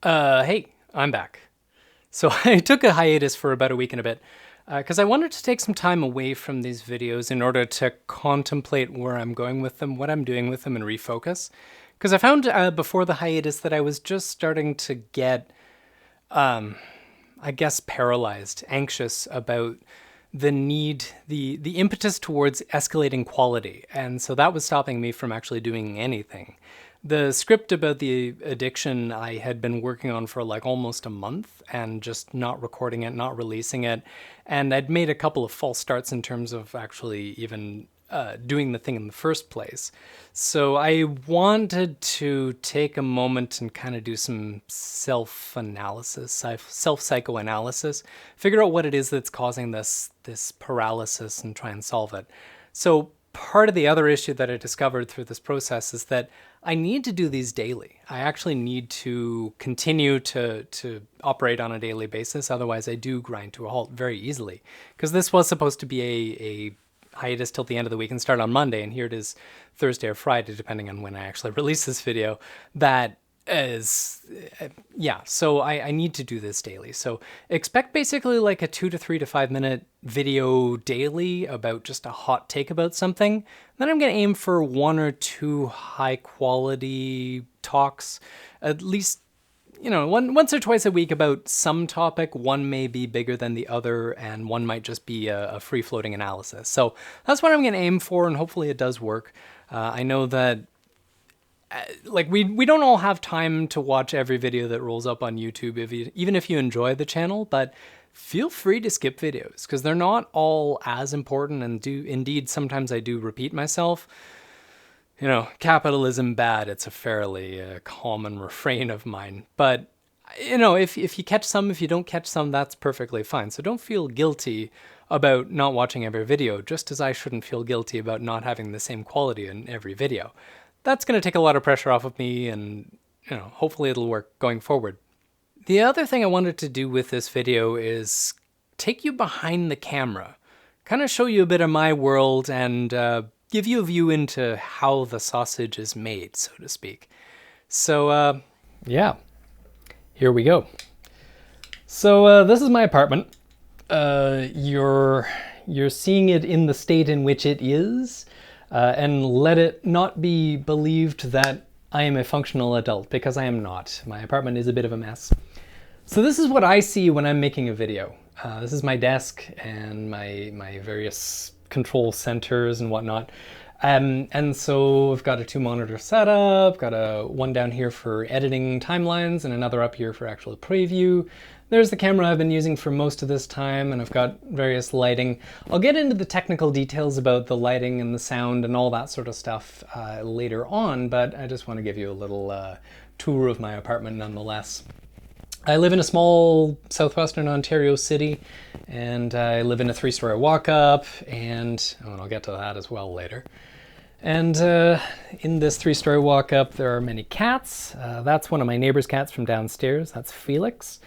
Hey, I'm back. So I took a hiatus for about a week and a bit because I wanted to take some time away from these videos in order to contemplate where I'm going with them, what I'm doing with them, and refocus. Because I found before the hiatus that I was just starting to get, I guess, paralyzed, anxious about the need, the impetus towards escalating quality. And so that was stopping me from actually doing anything. The script about the addiction I had been working on for like almost a month and just not recording it, not releasing it. And I'd made a couple of false starts in terms of actually even doing the thing in the first place. So I wanted to take a moment and kind of do some self-analysis, self-psychoanalysis, figure out what it is that's causing this paralysis and try and solve it. So part of the other issue that I discovered through this process is that I need to do these daily. I actually need to continue to operate on a daily basis. Otherwise, I do grind to a halt very easily. Because this was supposed to be a hiatus till the end of the week and start on Monday, and here it is Thursday or Friday, depending on when I actually release this video. That is, yeah, so I need to do this daily. So expect basically like a 2 to 3 to 5 minute video daily about just a hot take about something. Then I'm going to aim for 1 or 2 high quality talks, at least once or twice a week about some topic. One may be bigger than the other, and one might just be a free floating analysis. So that's what I'm going to aim for, and hopefully it does work. I know that like we don't all have time to watch every video that rolls up on YouTube, even if you enjoy the channel, but feel free to skip videos because they're not all as important, and do indeed sometimes I do repeat myself. Capitalism bad, it's a fairly common refrain of mine. But, if you catch some, if you don't catch some, that's perfectly fine. So don't feel guilty about not watching every video, just as I shouldn't feel guilty about not having the same quality in every video. That's going to take a lot of pressure off of me, and, hopefully it'll work going forward. The other thing I wanted to do with this video is take you behind the camera, kind of show you a bit of my world, and give you a view into how the sausage is made, so to speak. So, yeah, here we go. So this is my apartment. You're seeing it in the state in which it is, and let it not be believed that I am a functional adult, because I am not. My apartment is a bit of a mess. So this is what I see when I'm making a video. This is my desk and my various control centers and whatnot. And so I've got a 2-monitor setup, got one down here for editing timelines and another up here for actual preview. There's the camera I've been using for most of this time, and I've got various lighting. I'll get into the technical details about the lighting and the sound and all that sort of stuff later on, but I just want to give you a little tour of my apartment nonetheless. I live in a small southwestern Ontario city, and I live in a 3-story walk-up, and I'll get to that as well later. And in this 3-story walk-up, there are many cats. That's one of my neighbor's cats from downstairs. That's Felix.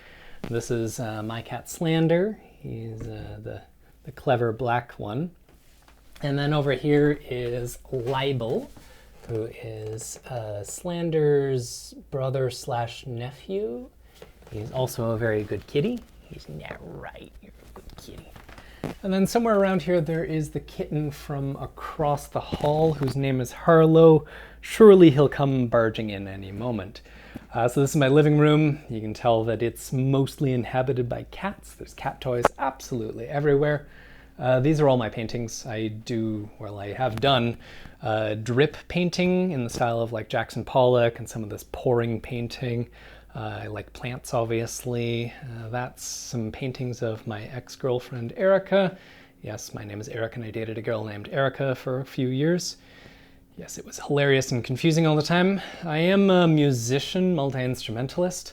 This is my cat Slander. He's the clever black one. And then over here is Libel, who is Slander's brother/nephew. He's also a very good kitty. He's not right, you're a good kitty. And then somewhere around here there is the kitten from across the hall, whose name is Harlow. Surely he'll come barging in any moment. So this is my living room. You can tell that it's mostly inhabited by cats. There's cat toys absolutely everywhere. These are all my paintings. I have done drip painting in the style of like Jackson Pollock, and some of this pouring painting. I like plants, obviously. That's some paintings of my ex-girlfriend, Erica. Yes, my name is Eric, and I dated a girl named Erica for a few years. Yes, it was hilarious and confusing all the time. I am a musician, multi-instrumentalist,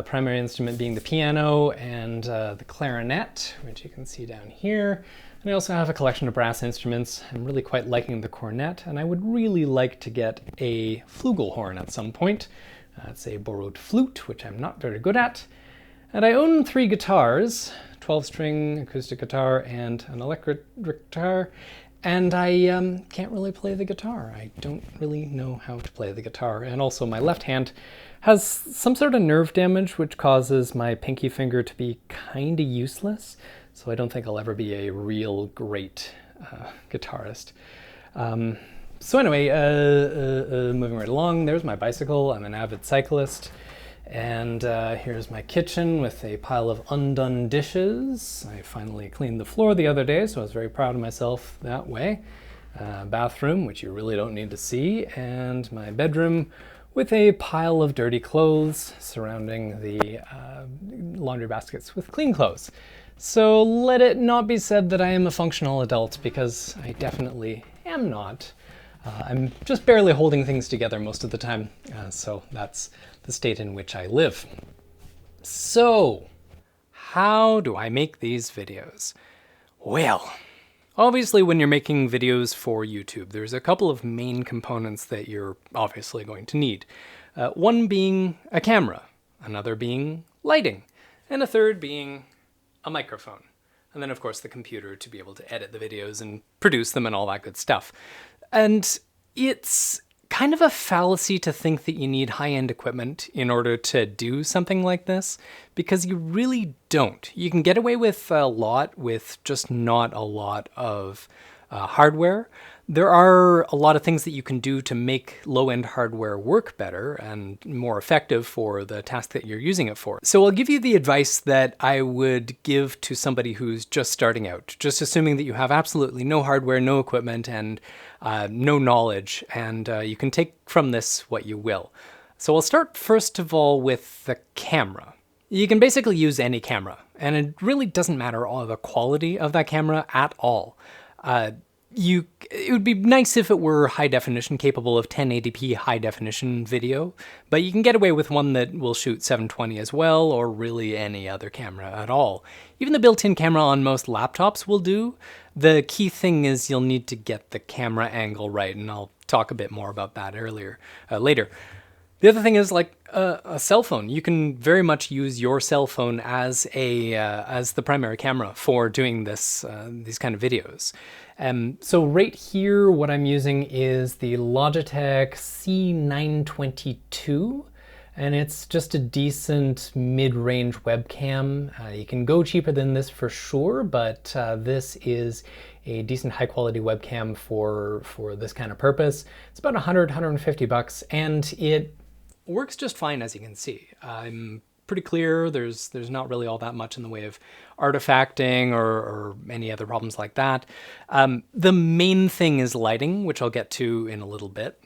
primary instrument being the piano and the clarinet, which you can see down here. And I also have a collection of brass instruments. I'm really quite liking the cornet, and I would really like to get a flugelhorn at some point. It's a borrowed flute, which I'm not very good at. And I own 3 guitars, 12-string acoustic guitar and an electric guitar. And I can't really play the guitar. I don't really know how to play the guitar. And also my left hand has some sort of nerve damage, which causes my pinky finger to be kind of useless. So I don't think I'll ever be a real great guitarist. So anyway, moving right along, there's my bicycle. I'm an avid cyclist. And here's my kitchen with a pile of undone dishes. I finally cleaned the floor the other day, so I was very proud of myself that way. Bathroom, which you really don't need to see, and my bedroom with a pile of dirty clothes surrounding the laundry baskets with clean clothes. So let it not be said that I am a functional adult, because I definitely am not. I'm just barely holding things together most of the time, so that's the state in which I live. So, how do I make these videos? Well, obviously when you're making videos for YouTube, there's a couple of main components that you're obviously going to need. One being a camera, another being lighting, and a third being a microphone. And then of course the computer to be able to edit the videos and produce them and all that good stuff. And it's kind of a fallacy to think that you need high-end equipment in order to do something like this, because you really don't. You can get away with a lot with just not a lot of hardware. There are a lot of things that you can do to make low-end hardware work better and more effective for the task that you're using it for. So I'll give you the advice that I would give to somebody who's just starting out, just assuming that you have absolutely no hardware, no equipment, and no knowledge, and you can take from this what you will. So I'll start first of all with the camera. You can basically use any camera, and it really doesn't matter all the quality of that camera at all. It would be nice if it were high definition, capable of 1080p high definition video, but you can get away with one that will shoot 720 as well, or really any other camera at all. Even the built-in camera on most laptops will do. The key thing is you'll need to get the camera angle right, and I'll talk a bit more about that later. The other thing is like a cell phone. You can very much use your cell phone as the primary camera for doing these kind of videos. So right here, what I'm using is the Logitech C922, and it's just a decent mid-range webcam. You can go cheaper than this for sure, but this is a decent high-quality webcam for this kind of purpose. It's about 150 bucks, and it works just fine, as you can see. I'm pretty clear. There's not really all that much in the way of artifacting or any other problems like that. The main thing is lighting, which I'll get to in a little bit.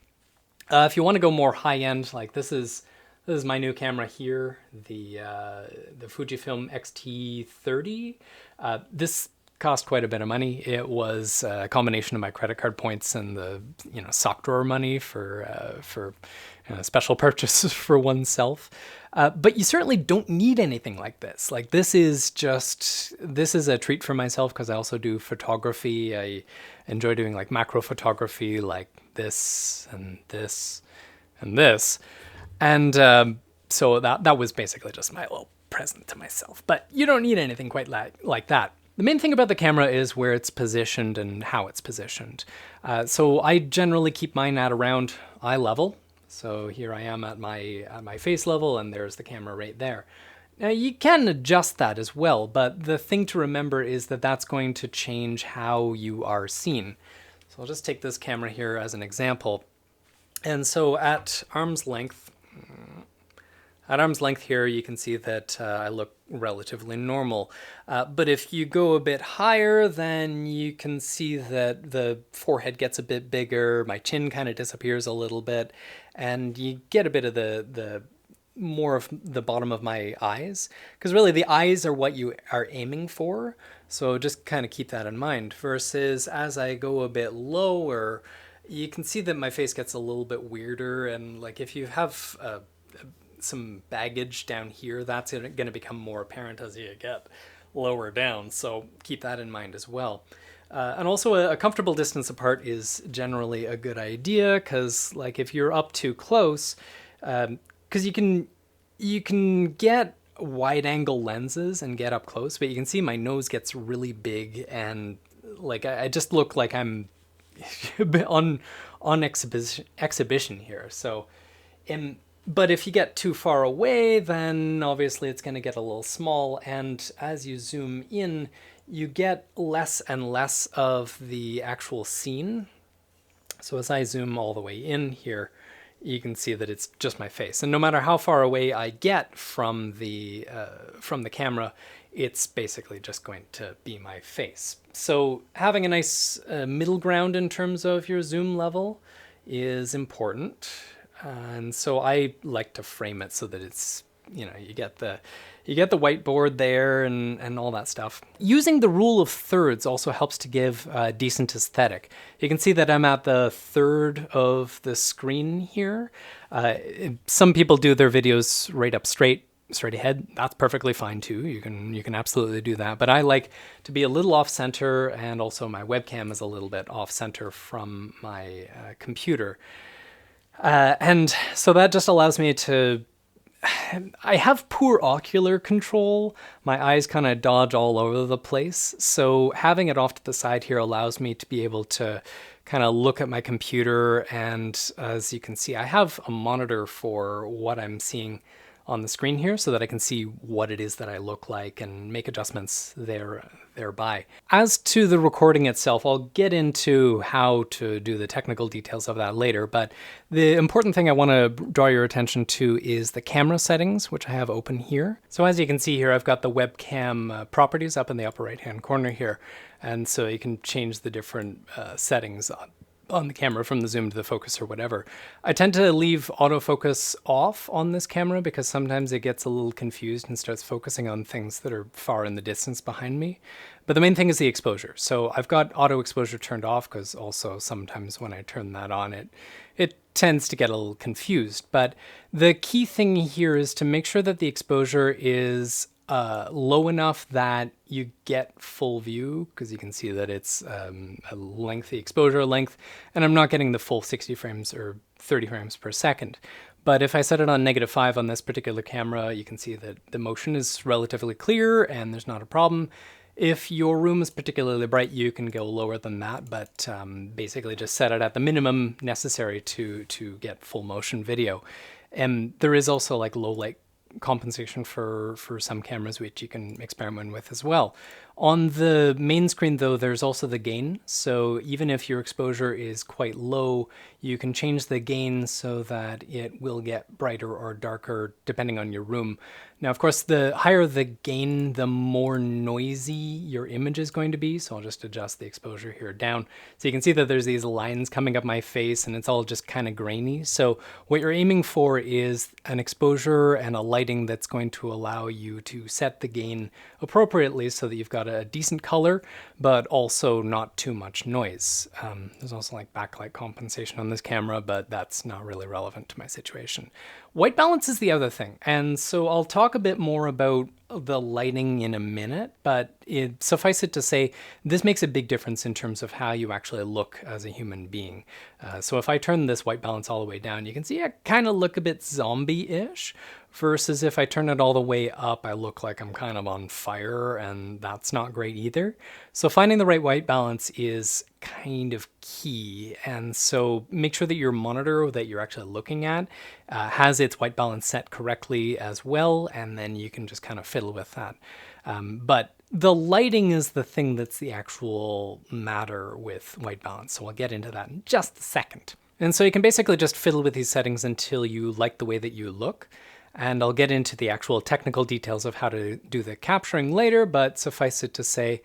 If you want to go more high-end, like this is my new camera here, the Fujifilm X-T30. This cost quite a bit of money. It was a combination of my credit card points and the sock drawer money for special purchases for oneself. But you certainly don't need anything like this. Like this is a treat for myself because I also do photography. I enjoy doing like macro photography, like this and this and this. And so that was basically just my little present to myself. But you don't need anything quite like that. The main thing about the camera is where it's positioned and how it's positioned. So I generally keep mine at around eye level. So here I am at my face level, and there's the camera right there. Now you can adjust that as well, but the thing to remember is that that's going to change how you are seen. So I'll just take this camera here as an example. And so at arm's length here, you can see that I look relatively normal. But if you go a bit higher, then you can see that the forehead gets a bit bigger, my chin kind of disappears a little bit, and you get a bit of the more of the bottom of my eyes. Because really the eyes are what you are aiming for, so just kind of keep that in mind. Versus as I go a bit lower, you can see that my face gets a little bit weirder, and like if you have some baggage down here, that's going to become more apparent as you get lower down, so keep that in mind as well. And also a comfortable distance apart is generally a good idea, because like if you're up too close, because you can get wide angle lenses and get up close, but you can see my nose gets really big, and like I just look like I'm on exhibition here. So, but if you get too far away, then obviously it's going to get a little small. And as you zoom in, you get less and less of the actual scene. So as I zoom all the way in here, you can see that it's just my face. And no matter how far away I get from the camera, it's basically just going to be my face. So having a nice middle ground in terms of your zoom level is important. And so I like to frame it so that it's, you get the whiteboard there and all that stuff. Using the rule of thirds also helps to give a decent aesthetic. You can see that I'm at the third of the screen here. Some people do their videos right up straight ahead. That's perfectly fine too. You can absolutely do that. But I like to be a little off center, and also my webcam is a little bit off center from my computer. And so that just allows me to, I have poor ocular control. My eyes kind of dodge all over the place. So having it off to the side here allows me to be able to kind of look at my computer. And as you can see, I have a monitor for what I'm seeing on the screen here so that I can see what it is that I look like and make adjustments thereby. As to the recording itself, I'll get into how to do the technical details of that later, but the important thing I want to draw your attention to is the camera settings, which I have open here. So as you can see here, I've got the webcam properties up in the upper right-hand corner here, and so you can change the different settings on the camera, from the zoom to the focus or whatever. I tend to leave autofocus off on this camera because sometimes it gets a little confused and starts focusing on things that are far in the distance behind me. But the main thing is the exposure. So I've got auto exposure turned off because also sometimes when I turn that on, it tends to get a little confused. But the key thing here is to make sure that the exposure is low enough that you get full view, because you can see that it's a lengthy exposure length, and I'm not getting the full 60 frames or 30 frames per second. But if I set it on -5 on this particular camera, you can see that the motion is relatively clear and there's not a problem. If your room is particularly bright, you can go lower than that, but basically just set it at the minimum necessary to get full motion video. And there is also like low light compensation for some cameras, which you can experiment with as well. On the main screen though, there's also the gain. So even if your exposure is quite low, you can change the gain so that it will get brighter or darker depending on your room. Now, of course, the higher the gain, the more noisy your image is going to be. So I'll just adjust the exposure here down. So you can see that there's these lines coming up my face and it's all just kind of grainy. So what you're aiming for is an exposure and a lighting that's going to allow you to set the gain appropriately so that you've got a decent color, but also not too much noise. There's also like backlight compensation on this camera, but that's not really relevant to my situation. White balance is the other thing, and so I'll talk a bit more about the lighting in a minute, but suffice it to say, this makes a big difference in terms of how you actually look as a human being. So if I turn this white balance all the way down, you can see I kind of look a bit zombie-ish, versus if I turn it all the way up, I look like I'm kind of on fire, and that's not great either. So finding the right white balance is kind of key, and so make sure that your monitor that you're actually looking at has its white balance set correctly as well, and then you can just kind of fiddle with that. But the lighting is the thing that's the actual matter with white balance, so we'll get into that in just a second. And so you can basically just fiddle with these settings until you like the way that you look. And I'll get into the actual technical details of how to do the capturing later, but suffice it to say,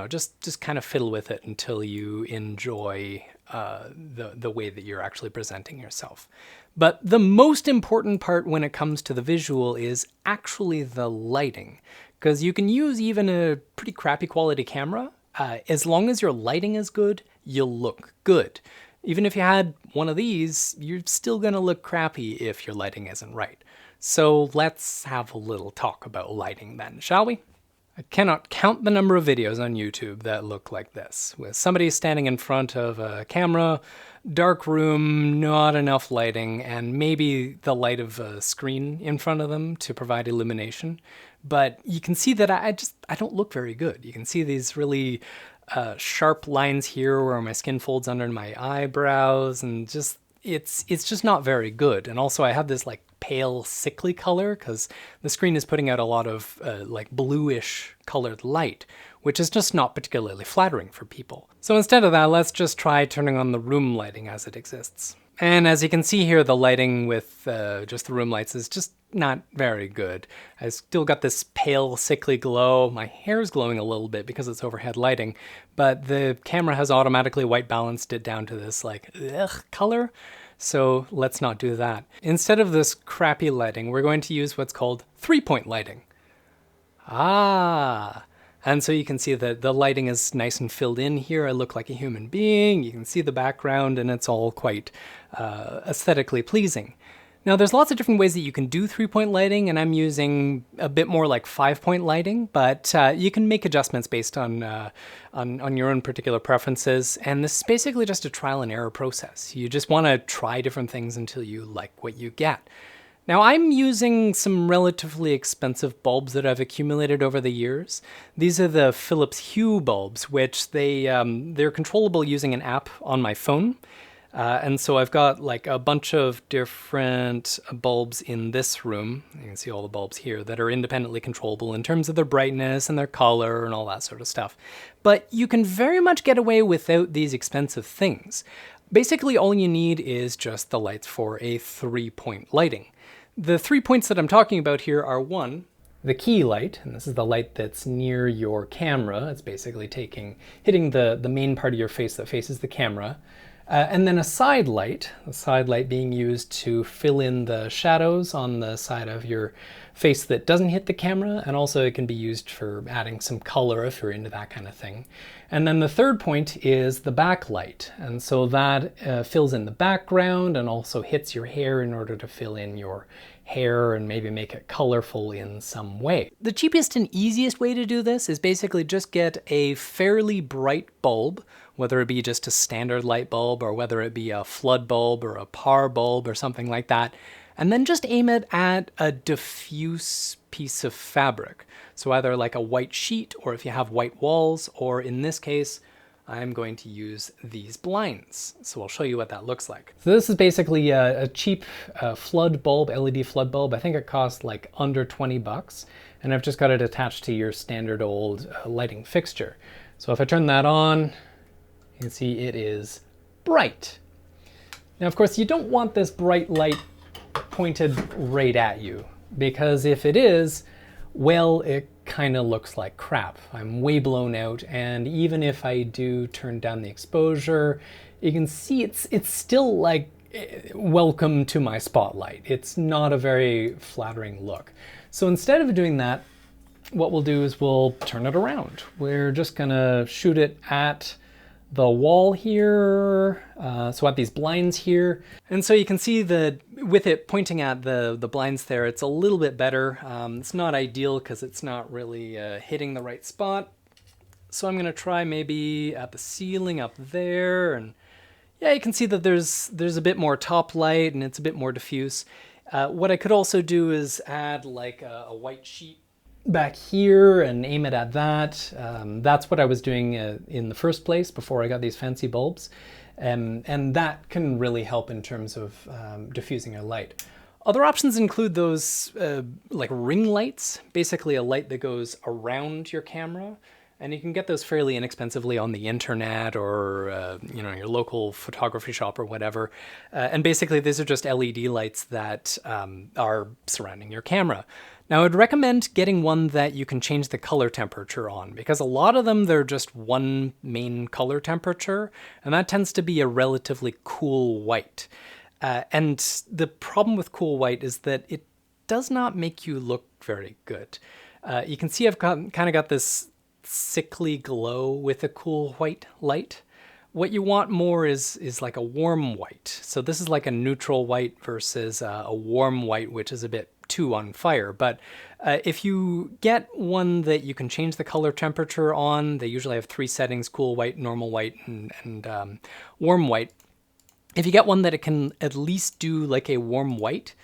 just kind of fiddle with it until you enjoy the way that you're actually presenting yourself. But the most important part when it comes to the visual is actually the lighting, because you can use even a pretty crappy quality camera. As long as your lighting is good, you'll look good. Even if you had one of these, you're still going to look crappy if your lighting isn't right. So let's have a little talk about lighting then, shall we? I cannot count the number of videos on YouTube that look like this, with somebody standing in front of a camera, dark room, not enough lighting, and maybe the light of a screen in front of them to provide illumination. But you can see that I don't look very good. You can see these really sharp lines here where my skin folds under my eyebrows, and just it's just not very good. And also I have this like pale sickly color because the screen is putting out a lot of like bluish colored light, which is just not particularly flattering for people. So instead of that, let's just try turning on the room lighting as it exists. And as you can see here, the lighting with just the room lights is just not very good. I still got this pale, sickly glow. My hair's glowing a little bit because it's overhead lighting, but the camera has automatically white balanced it down to this like color. So let's not do that. Instead of this crappy lighting, we're going to use what's called 3-point lighting. And so you can see that the lighting is nice and filled in here. I look like a human being. You can see the background, and it's all quite aesthetically pleasing. Now, there's lots of different ways that you can do 3-point lighting, and I'm using a bit more like 5-point lighting, but you can make adjustments based on your own particular preferences. And this is basically just a trial and error process. You just want to try different things until you like what you get. Now, I'm using some relatively expensive bulbs that I've accumulated over the years. These are the Philips Hue bulbs, which they're controllable using an app on my phone. And so I've got like a bunch of different bulbs in this room. You can see all the bulbs here that are independently controllable in terms of their brightness and their color and all that sort of stuff. But you can very much get away without these expensive things. Basically, all you need is just the lights for a 3-point lighting. The 3 points that I'm talking about here are 1, the key light, and this is the light that's near your camera. It's basically hitting the main part of your face that faces the camera. And then a side light, the side light being used to fill in the shadows on the side of your face that doesn't hit the camera, and also it can be used for adding some color if you're into that kind of thing. And then the third point is the backlight, and so that fills in the background and also hits your hair in order to fill in your hair and maybe make it colorful in some way. The cheapest and easiest way to do this is basically just get a fairly bright bulb, whether it be just a standard light bulb or whether it be a flood bulb or a par bulb or something like that, and then just aim it at a diffuse piece of fabric. So either like a white sheet, or if you have white walls, or in this case, I'm going to use these blinds. So I'll show you what that looks like. So this is basically a cheap flood bulb, LED flood bulb. I think it costs like under 20 bucks. And I've just got it attached to your standard old lighting fixture. So if I turn that on, you can see it is bright. Now, of course, you don't want this bright light pointed right at you, because if it is, well, it kind of looks like crap. I'm way blown out, and even if I do turn down the exposure, you can see it's still like, welcome to my spotlight. It's not a very flattering look. So instead of doing that, what we'll do is we'll turn it around. We're just gonna shoot it at the wall here, so at these blinds here. And so you can see that with it pointing at the blinds there, it's a little bit better. It's not ideal because it's not really hitting the right spot. So I'm gonna try maybe at the ceiling up there, and yeah, you can see that there's a bit more top light and it's a bit more diffuse. What I could also do is add like a white sheet back here and aim it at that. That's what I was doing in the first place before I got these fancy bulbs. And that can really help in terms of diffusing a light. Other options include those like ring lights, basically a light that goes around your camera. And you can get those fairly inexpensively on the internet or your local photography shop or whatever. And basically these are just LED lights that are surrounding your camera. Now, I'd recommend getting one that you can change the color temperature on, because a lot of them, they're just one main color temperature, and that tends to be a relatively cool white. And the problem with cool white is that it does not make you look very good. You can see I've kind of got this sickly glow with a cool white light. What you want more is like a warm white. So this is like a neutral white versus a warm white, which is a bit too on fire. But if you get one that you can change the color temperature on, they usually have 3 settings: cool white, normal white, and warm white. If you get one that it can at least do like a warm white,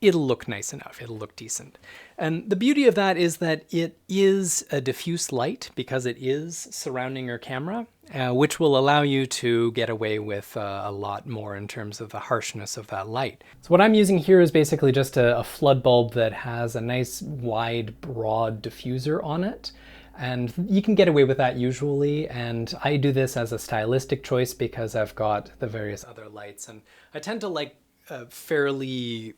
it'll look nice enough. It'll look decent. And the beauty of that is that it is a diffuse light because it is surrounding your camera, which will allow you to get away with a lot more in terms of the harshness of that light. So what I'm using here is basically just a flood bulb that has a nice wide, broad diffuser on it. And you can get away with that usually, and I do this as a stylistic choice because I've got the various other lights, and I tend to like fairly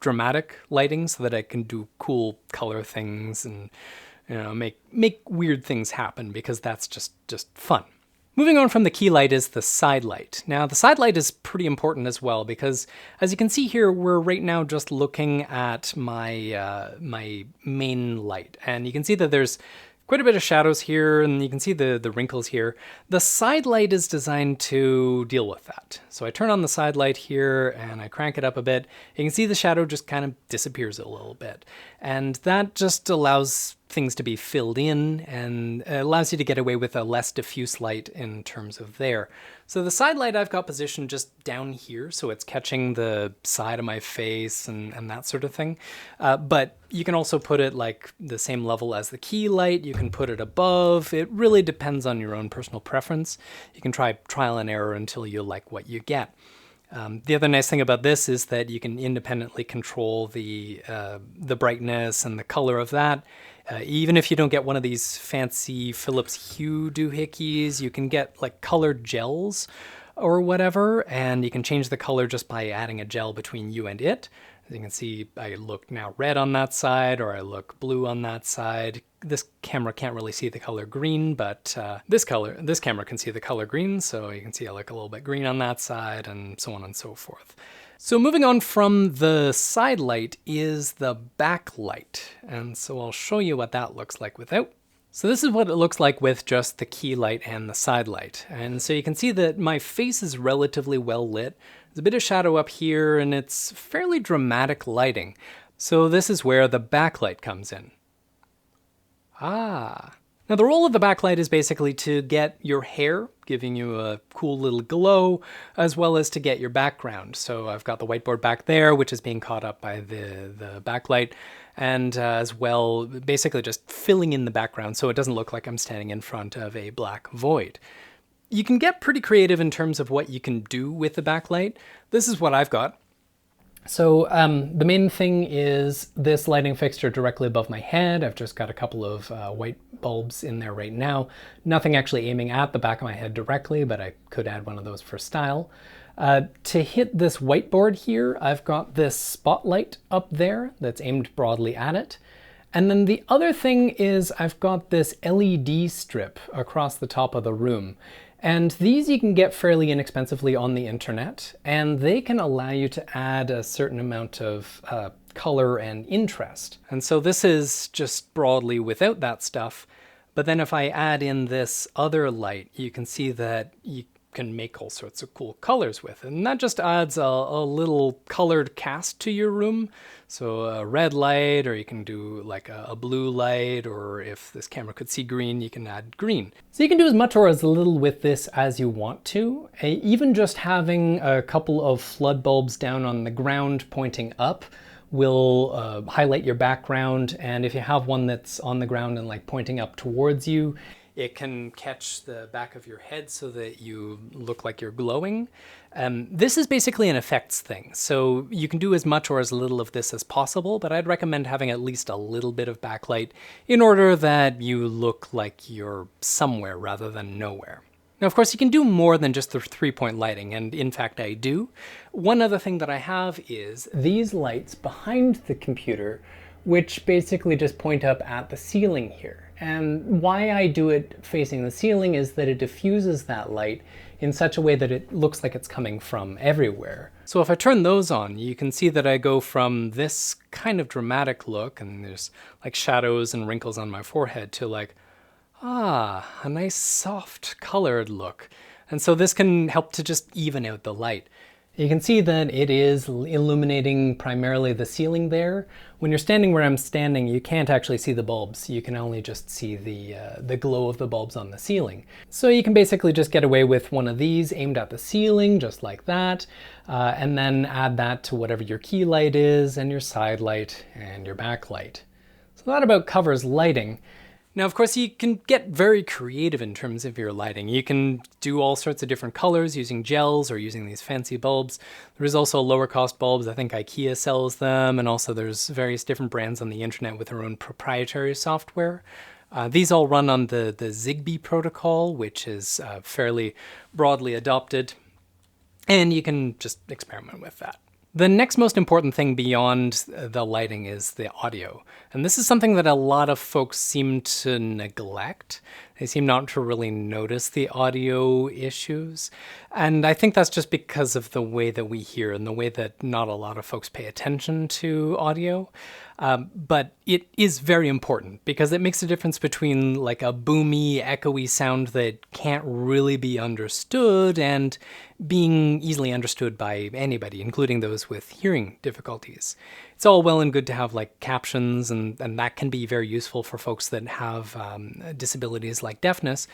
dramatic lighting so that I can do cool color things and, you know, make weird things happen, because that's just fun. Moving on from the key light is the side light. Now the side light is pretty important as well, because as you can see here, we're right now just looking at my my main light, and you can see that there's quite a bit of shadows here, and you can see the wrinkles here. The side light is designed to deal with that. So I turn on the side light here and I crank it up a bit. You can see the shadow just kind of disappears a little bit. And that just allows things to be filled in and allows you to get away with a less diffuse light in terms of there. So the side light I've got positioned just down here, so it's catching the side of my face and that sort of thing. But you can also put it like the same level as the key light. You can put it above. It really depends on your own personal preference. You can try trial and error until you like what you get. The other nice thing about this is that you can independently control the brightness and the color of that. Even if you don't get one of these fancy Philips Hue doohickeys, you can get like colored gels or whatever, and you can change the color just by adding a gel between you and it. As you can see, I look now red on that side, or I look blue on that side. This camera can't really see the color green, but this camera can see the color green, so you can see I look a little bit green on that side, and so on and so forth. So moving on from the side light is the backlight, and so I'll show you what that looks like without. So this is what it looks like with just the key light and the side light. And so you can see that my face is relatively well lit. There's a bit of shadow up here, and it's fairly dramatic lighting. So this is where the backlight comes in. Now the role of the backlight is basically to get your hair, giving you a cool little glow, as well as to get your background. So I've got the whiteboard back there, which is being caught up by the backlight, and as well, basically just filling in the background so it doesn't look like I'm standing in front of a black void. You can get pretty creative in terms of what you can do with the backlight. This is what I've got. So the main thing is this lighting fixture directly above my head. I've just got a couple of white bulbs in there right now. Nothing actually aiming at the back of my head directly, but I could add one of those for style. To hit this whiteboard here, I've got this spotlight up there that's aimed broadly at it. And then the other thing is I've got this LED strip across the top of the room. And these you can get fairly inexpensively on the internet, and they can allow you to add a certain amount of color and interest. And so this is just broadly without that stuff, but then if I add in this other light, you can see that you can make all sorts of cool colors with it. And that just adds a little colored cast to your room. So a red light, or you can do like a blue light, or if this camera could see green, you can add green. So you can do as much or as little with this as you want to. Even just having a couple of flood bulbs down on the ground pointing up will highlight your background. And if you have one that's on the ground and like pointing up towards you, it can catch the back of your head so that you look like you're glowing. This is basically an effects thing, so you can do as much or as little of this as possible, but I'd recommend having at least a little bit of backlight in order that you look like you're somewhere rather than nowhere. Now, of course, you can do more than just the 3-point lighting, and in fact I do. One other thing that I have is these lights behind the computer, which basically just point up at the ceiling here. And why I do it facing the ceiling is that it diffuses that light in such a way that it looks like it's coming from everywhere. So if I turn those on, you can see that I go from this kind of dramatic look, and there's like shadows and wrinkles on my forehead, to like, a nice soft colored look. And so this can help to just even out the light. You can see that it is illuminating primarily the ceiling there. When you're standing where I'm standing, you can't actually see the bulbs. You can only just see the glow of the bulbs on the ceiling. So you can basically just get away with one of these aimed at the ceiling, just like that, and then add that to whatever your key light is, and your side light, and your backlight. So that about covers lighting. Now, of course, you can get very creative in terms of your lighting. You can do all sorts of different colors using gels or using these fancy bulbs. There is also lower cost bulbs. I think IKEA sells them, and also there's various different brands on the internet with their own proprietary software. These all run on the Zigbee protocol, which is fairly broadly adopted, and you can just experiment with that. The next most important thing beyond the lighting is the audio. And this is something that a lot of folks seem to neglect. They seem not to really notice the audio issues. And I think that's just because of the way that we hear and the way that not a lot of folks pay attention to audio. But it is very important because it makes a difference between like a boomy, echoey sound that can't really be understood and being easily understood by anybody, including those with hearing difficulties. It's all well and good to have like captions, and that can be very useful for folks that have disabilities like deafness.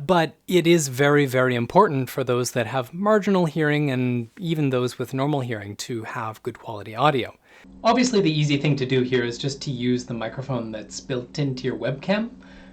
But it is very, very important for those that have marginal hearing and even those with normal hearing to have good quality audio. Obviously, the easy thing to do here is just to use the microphone that's built into your webcam,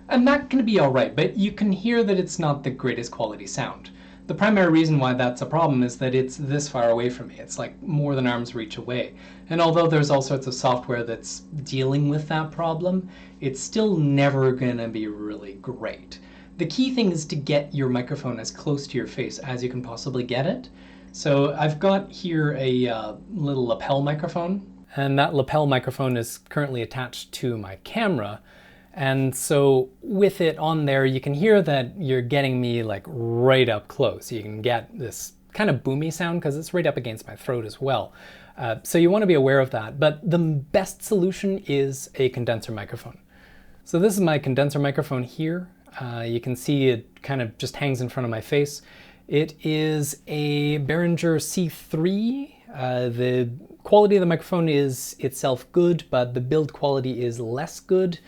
and that can be all right, but you can hear that it's not the greatest quality sound. The primary reason why that's a problem is that it's this far away from me. It's like more than arm's reach away. And although there's all sorts of software that's dealing with that problem, it's still never gonna be really great. The key thing is to get your microphone as close to your face as you can possibly get it. So I've got here a little lapel microphone, and that lapel microphone is currently attached to my camera. And so with it on there, you can hear that you're getting me like right up close. You can get this kind of boomy sound because it's right up against my throat as well. So you want to be aware of that. But the best solution is a condenser microphone. So this is my condenser microphone here. You can see it kind of just hangs in front of my face. It is a Behringer C3. The quality of the microphone is itself good, but the build quality is less good.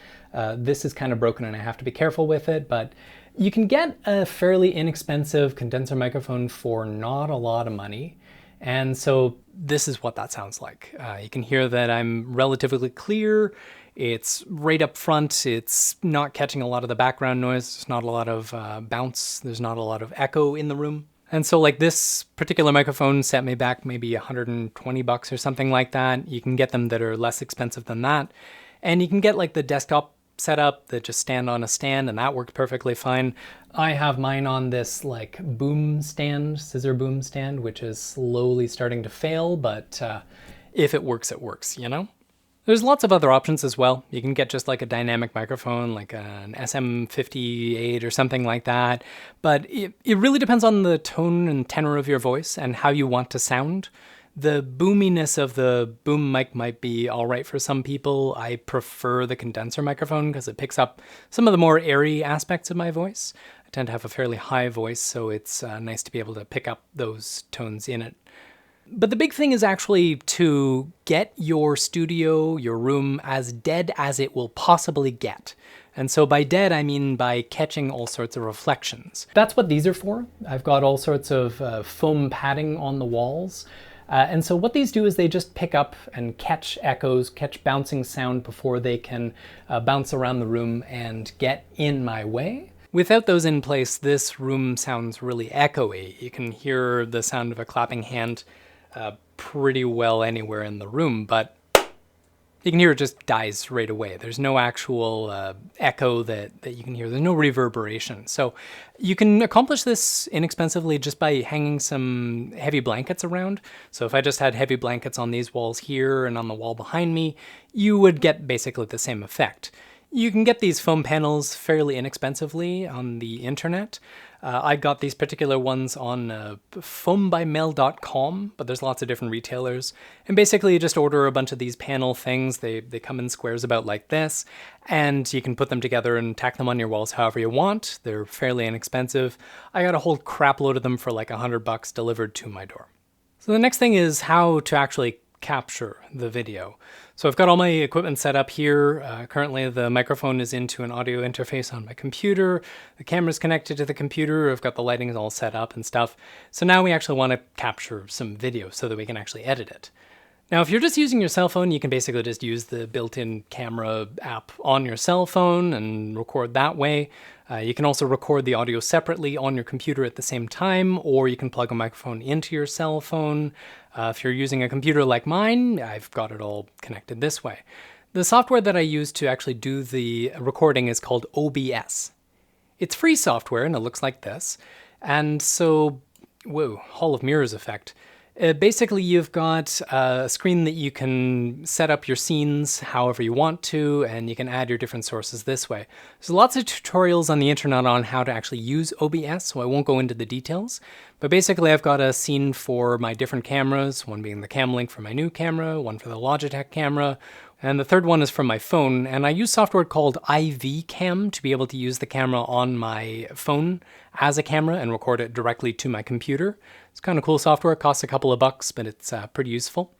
This is kind of broken and I have to be careful with it, but you can get a fairly inexpensive condenser microphone for not a lot of money. And so this is what that sounds like. You can hear that I'm relatively clear. It's right up front. It's not catching a lot of the background noise. There's not a lot of bounce. There's not a lot of echo in the room. And so like this particular microphone set me back maybe $120 or something like that. You can get them that are less expensive than that. And you can get like the desktop setup that just stand on a stand, and that worked perfectly fine. I have mine on this like boom stand, scissor boom stand, which is slowly starting to fail, but if it works, you know? There's lots of other options as well. You can get just like a dynamic microphone, like an SM58 or something like that. But it really depends on the tone and tenor of your voice and how you want to sound. The boominess of the boom mic might be all right for some people. I prefer the condenser microphone because it picks up some of the more airy aspects of my voice. I tend to have a fairly high voice, so it's nice to be able to pick up those tones in it. But the big thing is actually to get your studio, your room, as dead as it will possibly get. And so by dead, I mean by catching all sorts of reflections. That's what these are for. I've got all sorts of foam padding on the walls. And so what these do is they just pick up and catch echoes, catch bouncing sound before they can bounce around the room and get in my way. Without those in place, this room sounds really echoey. You can hear the sound of a clapping hand pretty well anywhere in the room, but you can hear it just dies right away. There's no actual echo that you can hear. There's no reverberation. So you can accomplish this inexpensively just by hanging some heavy blankets around. So if I just had heavy blankets on these walls here and on the wall behind me, you would get basically the same effect. You can get these foam panels fairly inexpensively on the internet. I got these particular ones on foambymail.com, but there's lots of different retailers. And basically you just order a bunch of these panel things. They come in squares about like this, and you can put them together and tack them on your walls however you want. They're fairly inexpensive. I got a whole crap load of them for like $100 delivered to my door. So the next thing is how to actually capture the video. So I've got all my equipment set up here. Currently the microphone is into an audio interface on my computer. The camera's connected to the computer. I've got the lighting all set up and stuff. So now we actually want to capture some video so that we can actually edit it. Now, if you're just using your cell phone, you can basically just use the built-in camera app on your cell phone and record that way. You can also record the audio separately on your computer at the same time, or you can plug a microphone into your cell phone. If you're using a computer like mine, I've got it all connected this way. The software that I use to actually do the recording is called OBS. It's free software and it looks like this. And so, whoa, Hall of Mirrors effect. Basically, you've got a screen that you can set up your scenes however you want to, and you can add your different sources this way. There's lots of tutorials on the internet on how to actually use OBS, so I won't go into the details. But basically, I've got a scene for my different cameras, one being the Camlink for my new camera, one for the Logitech camera, and the third one is from my phone, and I use software called IV Cam to be able to use the camera on my phone as a camera and record it directly to my computer. It's kind of cool software. It costs a couple of bucks, but it's pretty useful.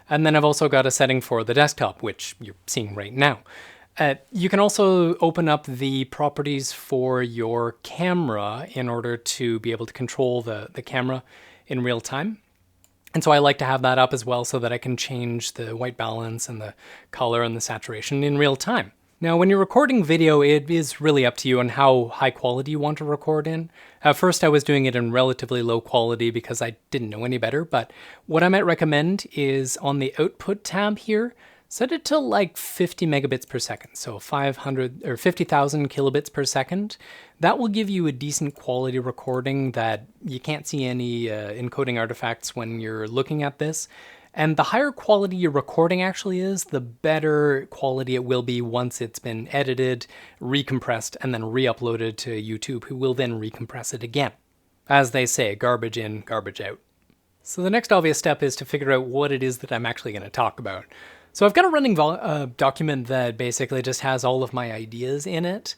And then I've also got a setting for the desktop, which you're seeing right now. You can also open up the properties for your camera in order to be able to control the camera in real time. And so I like to have that up as well so that I can change the white balance and the color and the saturation in real time. Now, when you're recording video, it is really up to you on how high quality you want to record in. At first, I was doing it in relatively low quality because I didn't know any better, but what I might recommend is on the output tab here, set it to like 50 megabits per second, so 500 or 50,000 kilobits per second. That will give you a decent quality recording that you can't see any encoding artifacts when you're looking at this. And the higher quality your recording actually is, the better quality it will be once it's been edited, recompressed, and then re-uploaded to YouTube, who will then recompress it again. As they say, garbage in, garbage out. So the next obvious step is to figure out what it is that I'm actually going to talk about. So I've got a running document that basically just has all of my ideas in it.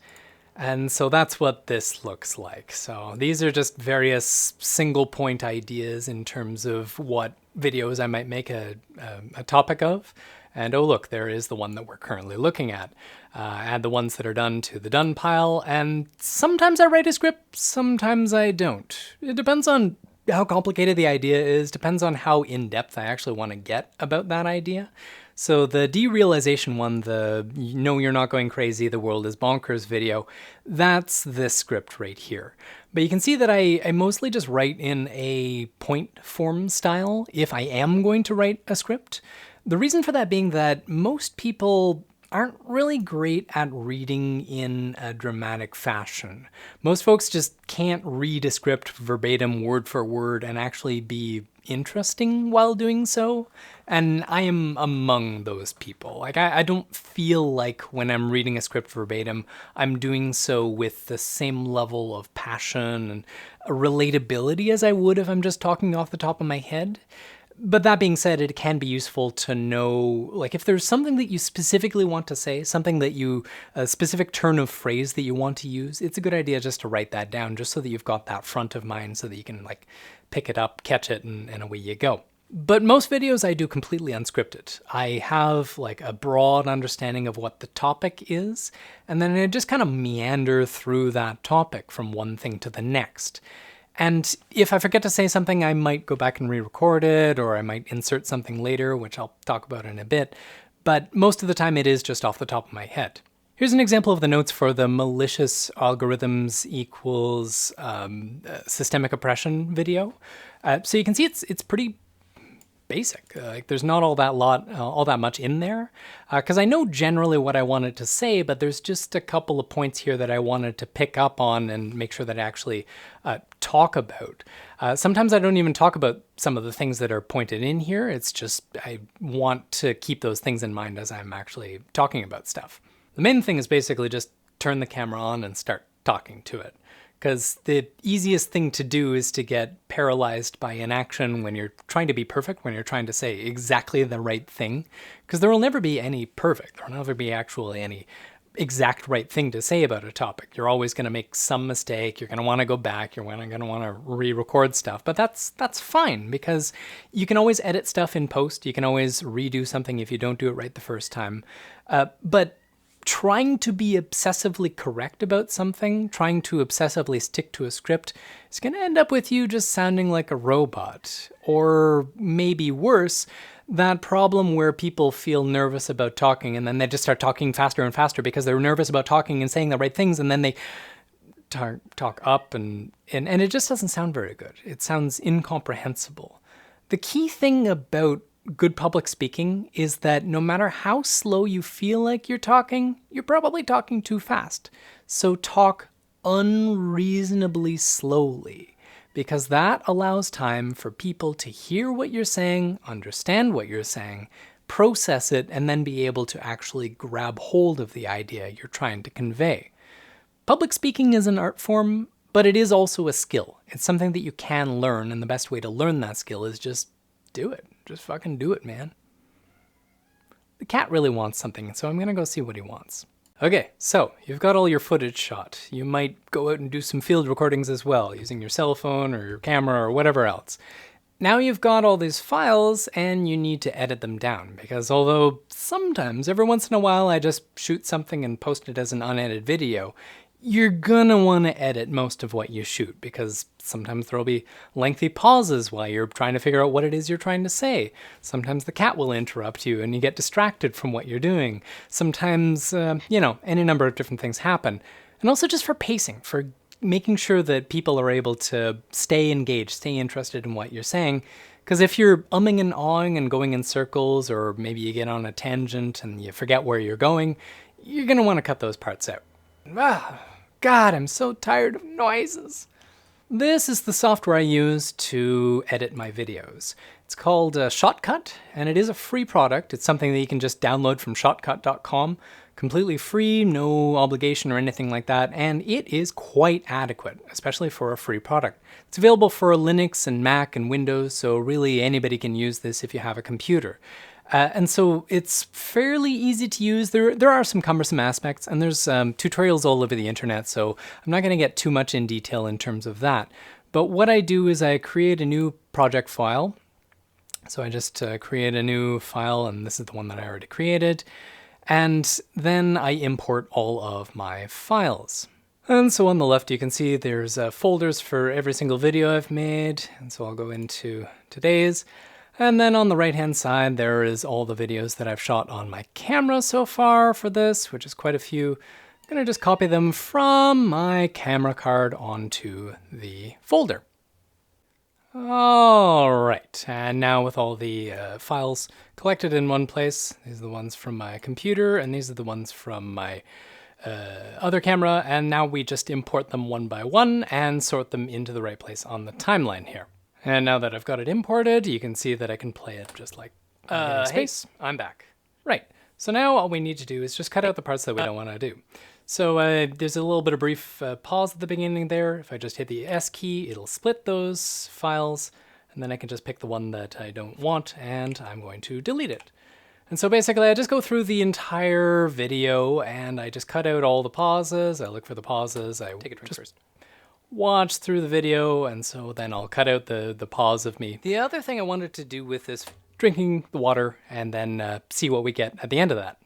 And so that's what this looks like. So these are just various single point ideas in terms of what videos I might make a topic of. And oh look, there is the one that we're currently looking at. Add the ones that are done to the done pile. And sometimes I write a script, sometimes I don't. It depends on how complicated the idea is, depends on how in-depth I actually want to get about that idea. So the derealization one, the no, you're not going crazy, the world is bonkers video, that's this script right here. But you can see that I mostly just write in a point form style if I am going to write a script. The reason for that being that most people aren't really great at reading in a dramatic fashion. Most folks just can't read a script verbatim, word for word, and actually be interesting while doing so. And I am among those people. Like, I don't feel like when I'm reading a script verbatim, I'm doing so with the same level of passion and relatability as I would if I'm just talking off the top of my head. But that being said, it can be useful to know, like, if there's something that you specifically want to say, something that a specific turn of phrase that you want to use, it's a good idea just to write that down, just so that you've got that front of mind so that you can, like, pick it up, catch it, and away you go. But most videos I do completely unscripted. I have, like, a broad understanding of what the topic is, and then I just kind of meander through that topic from one thing to the next. And if I forget to say something, I might go back and re-record it, or I might insert something later, which I'll talk about in a bit. But most of the time it is just off the top of my head. Here's an example of the notes for the malicious algorithms equals systemic oppression video. So you can see it's pretty basic. Like, there's not all that much in there, because I know generally what I wanted to say, but there's just a couple of points here that I wanted to pick up on and make sure that I actually talk about. Sometimes I don't even talk about some of the things that are pointed in here. It's just I want to keep those things in mind as I'm actually talking about stuff. The main thing is basically just turn the camera on and start talking to it. Because the easiest thing to do is to get paralyzed by inaction when you're trying to be perfect, when you're trying to say exactly the right thing. Because there will never be any perfect. There will never be actually any exact right thing to say about a topic. You're always going to make some mistake. You're going to want to go back. You're going to want to re-record stuff. But that's fine, because you can always edit stuff in post. You can always redo something if you don't do it right the first time. But trying to be obsessively correct about something, trying to obsessively stick to a script, is going to end up with you just sounding like a robot. Or maybe worse, that problem where people feel nervous about talking and then they just start talking faster and faster because they're nervous about talking and saying the right things, and then they talk up and it just doesn't sound very good. It sounds incomprehensible. The key thing about good public speaking is that no matter how slow you feel like you're talking, you're probably talking too fast. So talk unreasonably slowly, because that allows time for people to hear what you're saying, understand what you're saying, process it, and then be able to actually grab hold of the idea you're trying to convey. Public speaking is an art form, but it is also a skill. It's something that you can learn, and the best way to learn that skill is just do it. Just fucking do it, man. The cat really wants something, so I'm gonna go see what he wants. Okay, so you've got all your footage shot. You might go out and do some field recordings as well, using your cell phone or your camera or whatever else. Now you've got all these files and you need to edit them down, because although sometimes, every once in a while, I just shoot something and post it as an unedited video, you're gonna want to edit most of what you shoot, because sometimes there'll be lengthy pauses while you're trying to figure out what it is you're trying to say. Sometimes the cat will interrupt you and you get distracted from what you're doing. Sometimes, any number of different things happen. And also just for pacing, for making sure that people are able to stay engaged, stay interested in what you're saying. Because if you're umming and awing and going in circles, or maybe you get on a tangent and you forget where you're going, you're gonna want to cut those parts out. God, I'm so tired of noises. This is the software I use to edit my videos. It's called Shotcut, and it is a free product. It's something that you can just download from shotcut.com. Completely free, no obligation or anything like that, and it is quite adequate, especially for a free product. It's available for Linux and Mac and Windows, so really anybody can use this if you have a computer. And so it's fairly easy to use. There are some cumbersome aspects, and there's tutorials all over the internet, so I'm not going to get too much in detail in terms of that. But what I do is I create a new project file. So I just create a new file, and this is the one that I already created. And then I import all of my files. And so on the left, you can see there's folders for every single video I've made. And so I'll go into today's. And then on the right-hand side, there is all the videos that I've shot on my camera so far for this, which is quite a few. I'm going to just copy them from my camera card onto the folder. All right, and now with all the files collected in one place, these are the ones from my computer, and these are the ones from my other camera, and now we just import them one by one and sort them into the right place on the timeline here. And now that I've got it imported, you can see that I can play it just like space. Hey, I'm back. Right, so now all we need to do is just cut out the parts that we don't want to do. So there's a little bit of brief pause at the beginning there. If I just hit the S key, it'll split those files, and then I can just pick the one that I don't want, and I'm going to delete it. And so basically I just go through the entire video, and I just cut out all the pauses. I look for the pauses. I take a drink first. Watch through the video, and so then I'll cut out the pause of me. The other thing I wanted to do with this, drinking the water, and then see what we get at the end of that.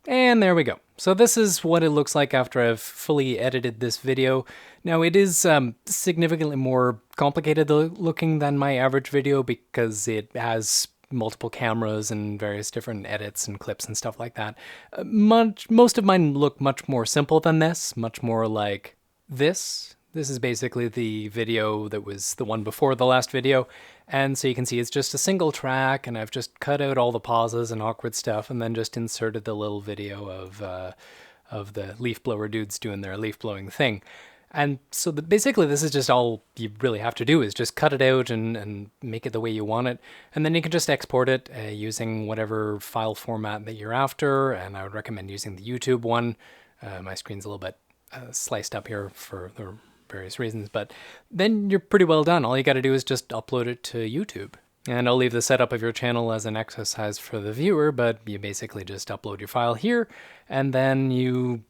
And there we go. So this is what it looks like after I've fully edited this video. Now it is significantly more complicated looking than my average video, because it has multiple cameras and various different edits and clips and stuff like that. Most of mine look much more simple than this, much more like this. This is basically the video that was the one before the last video. And so you can see it's just a single track, and I've just cut out all the pauses and awkward stuff, and then just inserted the little video of the leaf blower dudes doing their leaf blowing thing. And so basically this is just all you really have to do, is just cut it out and make it the way you want it. And then you can just export it using whatever file format that you're after. And I would recommend using the YouTube one. My screen's a little bit sliced up here for the various reasons, but then you're pretty well done. All you got to do is just upload it to YouTube. And I'll leave the setup of your channel as an exercise for the viewer, but you basically just upload your file here, and then you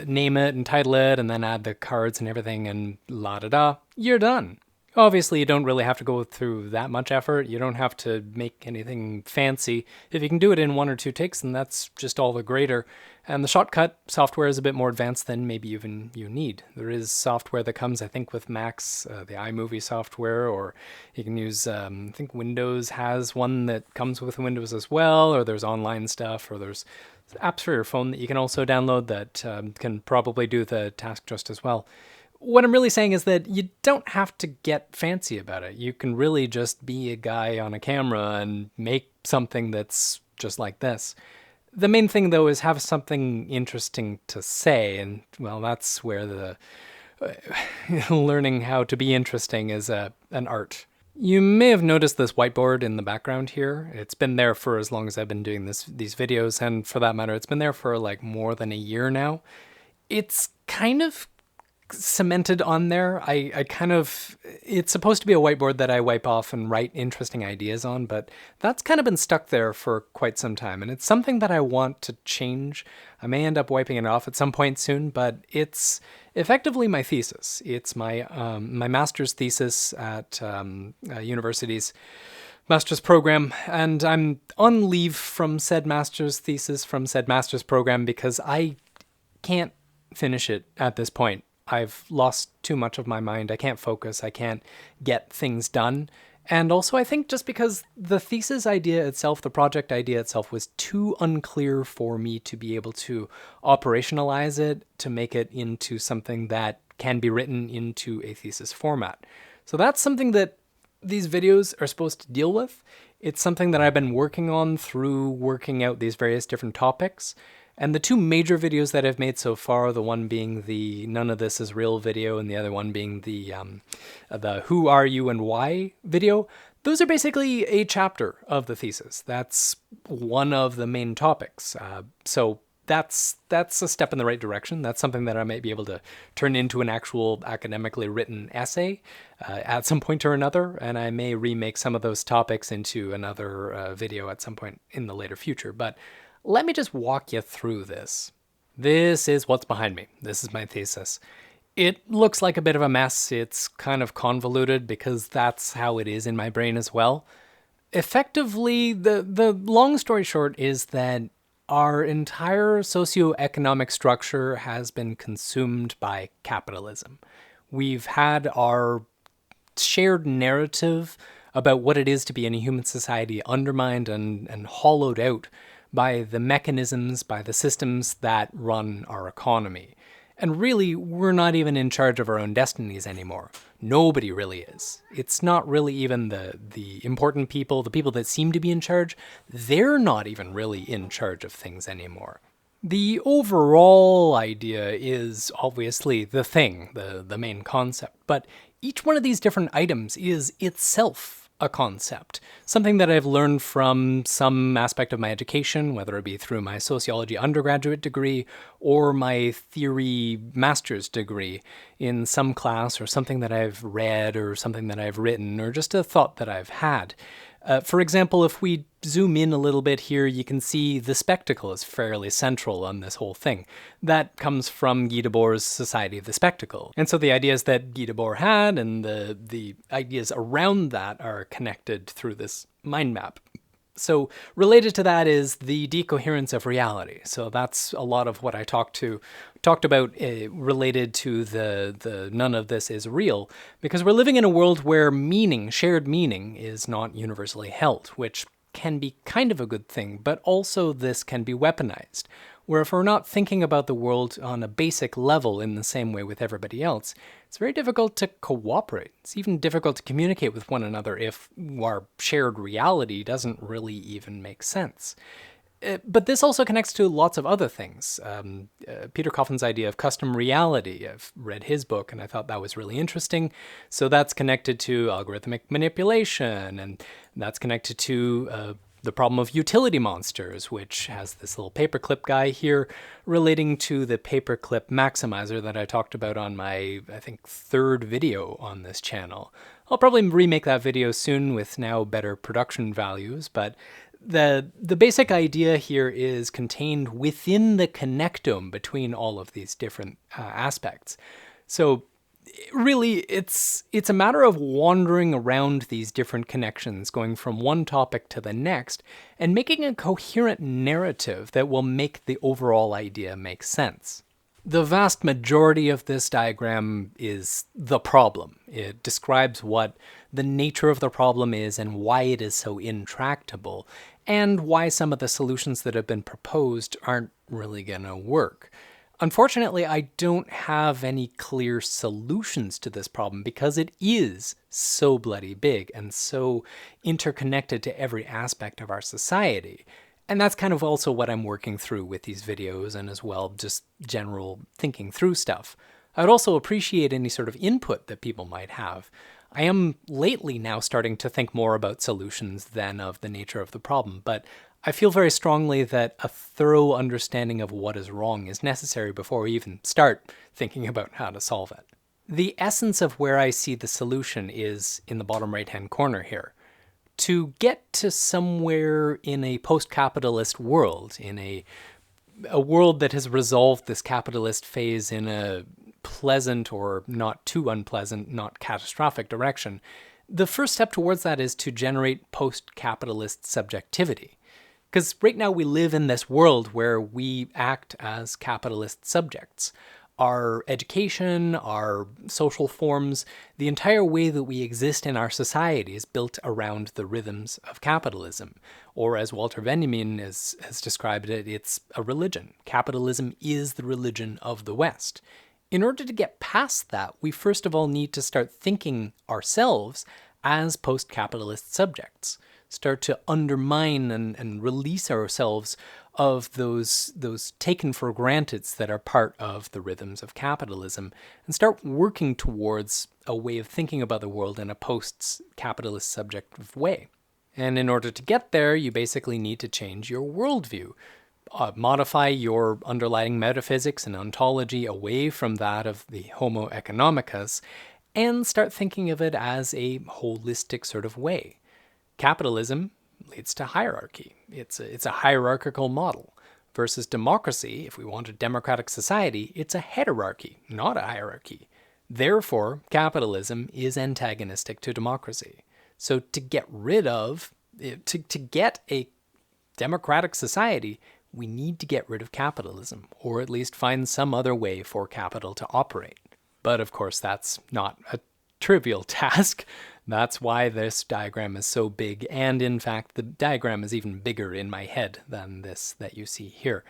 name it and title it, and then add the cards and everything, and la-da-da, you're done. Obviously, you don't really have to go through that much effort. You don't have to make anything fancy. If you can do it in 1 or 2 takes, then that's just all the greater. And the shortcut software is a bit more advanced than maybe even you need. There is software that comes, I think, with Macs, the iMovie software, or you can use, I think Windows has one that comes with Windows as well, or there's online stuff, or there's apps for your phone that you can also download that can probably do the task just as well. What I'm really saying is that you don't have to get fancy about it. You can really just be a guy on a camera and make something that's just like this. The main thing, though, is have something interesting to say, and, well, that's where the learning how to be interesting is an art. You may have noticed this whiteboard in the background here. It's been there for as long as I've been doing these videos, and for that matter, it's been there for like more than a year now. It's kind of cemented on there. It's supposed to be a whiteboard that I wipe off and write interesting ideas on, but that's kind of been stuck there for quite some time, and it's something that I want to change. I may end up wiping it off at some point soon, but it's effectively my thesis. It's my my master's thesis at university's master's program, and I'm on leave from said master's thesis, from said master's program, because I can't finish it at this point. I've lost too much of my mind. I can't focus. I can't get things done. And also, I think just because the thesis idea itself, the project idea itself, was too unclear for me to be able to operationalize it, to make it into something that can be written into a thesis format. So that's something that these videos are supposed to deal with. It's something that I've been working on through working out these various different topics. And the 2 major videos that I've made so far, the one being the None of This is Real video, and the other one being the Who Are You and Why video, those are basically a chapter of the thesis. That's one of the main topics. So that's a step in the right direction. That's something that I might be able to turn into an actual academically written essay at some point or another, and I may remake some of those topics into another video at some point in the later future. But let me just walk you through this. This is what's behind me. This is my thesis. It looks like a bit of a mess. It's kind of convoluted because that's how it is in my brain as well. Effectively, the long story short is that our entire socioeconomic structure has been consumed by capitalism. We've had our shared narrative about what it is to be in a human society undermined and hollowed out by the mechanisms, by the systems that run our economy. And really, we're not even in charge of our own destinies anymore. Nobody really is. It's not really even the important people, the people that seem to be in charge. They're not even really in charge of things anymore. The overall idea is obviously the thing, the main concept, but each one of these different items is itself a concept, something that I've learned from some aspect of my education, whether it be through my sociology undergraduate degree or my theory master's degree in some class, or something that I've read or something that I've written, or just a thought that I've had. For example, if we zoom in a little bit here, you can see the spectacle is fairly central on this whole thing. That comes from Guy Debord's Society of the Spectacle. And so the ideas that Guy Debord had and the ideas around that are connected through this mind map. So related to that is the decoherence of reality. So that's a lot of what I talked about related to the none of this is real, because we're living in a world where meaning, shared meaning, is not universally held, which can be kind of a good thing, but also this can be weaponized, where if we're not thinking about the world on a basic level in the same way with everybody else, it's very difficult to cooperate. It's even difficult to communicate with one another if our shared reality doesn't really even make sense. But this also connects to lots of other things. Peter Coffin's idea of custom reality, I've read his book and I thought that was really interesting. So that's connected to algorithmic manipulation, and that's connected to the problem of utility monsters, which has this little paperclip guy here relating to the paperclip maximizer that I talked about on my, I think, 3rd video on this channel. I'll probably remake that video soon with now better production values, but the basic idea here is contained within the connectome between all of these different aspects. So really, it's a matter of wandering around these different connections, going from one topic to the next, and making a coherent narrative that will make the overall idea make sense. The vast majority of this diagram is the problem. It describes what the nature of the problem is and why it is so intractable, and why some of the solutions that have been proposed aren't really gonna work. Unfortunately, I don't have any clear solutions to this problem because it is so bloody big and so interconnected to every aspect of our society. And that's kind of also what I'm working through with these videos, and as well just general thinking through stuff. I would also appreciate any sort of input that people might have. I am lately now starting to think more about solutions than of the nature of the problem, but I feel very strongly that a thorough understanding of what is wrong is necessary before we even start thinking about how to solve it. The essence of where I see the solution is in the bottom right-hand corner here. To get to somewhere in a post-capitalist world, in a world that has resolved this capitalist phase in a pleasant or not too unpleasant, not catastrophic direction, the first step towards that is to generate post-capitalist subjectivity. Because right now we live in this world where we act as capitalist subjects. Our education, our social forms, the entire way that we exist in our society is built around the rhythms of capitalism. Or as Walter Benjamin has described it, it's a religion. Capitalism is the religion of the West. In order to get past that, we first of all need to start thinking ourselves as post-capitalist subjects. Start to undermine and release ourselves of those taken for granteds that are part of the rhythms of capitalism, and start working towards a way of thinking about the world in a post-capitalist subjective way. And in order to get there, you basically need to change your worldview. Modify your underlying metaphysics and ontology away from that of the Homo economicus, and start thinking of it as a holistic sort of way. Capitalism leads to hierarchy. It's a hierarchical model. Versus democracy, if we want a democratic society, it's a heterarchy, not a hierarchy. Therefore, capitalism is antagonistic to democracy. So to get a democratic society, we need to get rid of capitalism, or at least find some other way for capital to operate. But of course, that's not a trivial task. That's why this diagram is so big, and in fact, the diagram is even bigger in my head than this that you see here.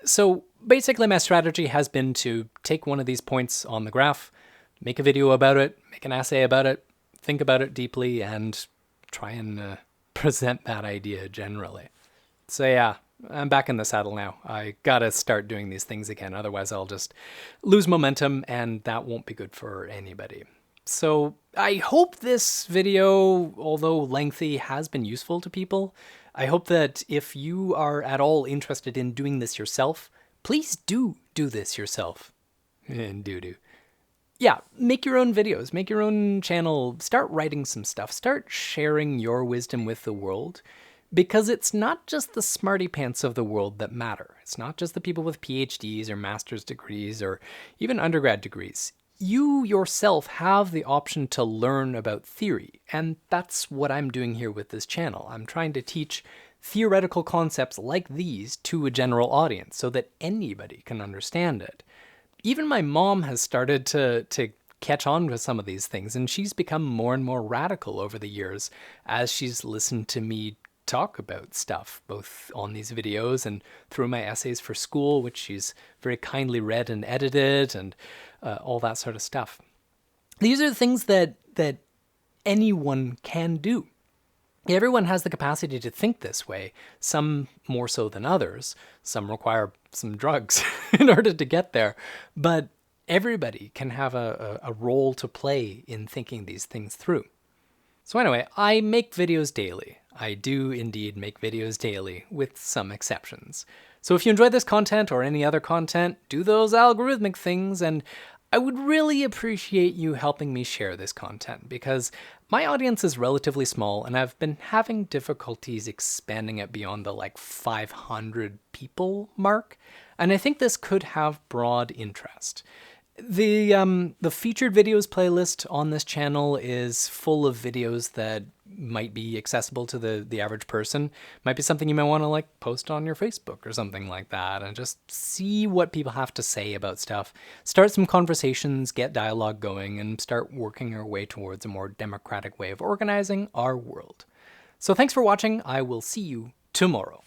So basically, my strategy has been to take one of these points on the graph, make a video about it, make an essay about it, think about it deeply, and try and present that idea generally. So yeah, I'm back in the saddle now. I gotta start doing these things again, otherwise I'll just lose momentum, and that won't be good for anybody. So I hope this video, although lengthy, has been useful to people. I hope that if you are at all interested in doing this yourself, please do this yourself. And do. Yeah, make your own videos, make your own channel, start writing some stuff, start sharing your wisdom with the world, because it's not just the smarty pants of the world that matter. It's not just the people with PhDs or master's degrees or even undergrad degrees. You yourself have the option to learn about theory, and that's what I'm doing here with this channel. I'm trying to teach theoretical concepts like these to a general audience so that anybody can understand it. Even my mom has started to catch on with some of these things, and she's become more and more radical over the years as she's listened to me talk about stuff, both on these videos and through my essays for school, which she's very kindly read and edited, and all that sort of stuff. These are the things that anyone can do. Everyone has the capacity to think this way, some more so than others. Some require some drugs in order to get there, but everybody can have a role to play in thinking these things through. So anyway, I make videos daily. I do indeed make videos daily, with some exceptions. So if you enjoy this content or any other content, do those algorithmic things, and I would really appreciate you helping me share this content because my audience is relatively small and I've been having difficulties expanding it beyond the 500 people mark, and I think this could have broad interest. The featured videos playlist on this channel is full of videos that might be accessible to the average person. Might be something you might want to post on your Facebook or something like that and just see what people have to say about stuff. Start some conversations, get dialogue going, and start working our way towards a more democratic way of organizing our world. So thanks for watching. I will see you tomorrow.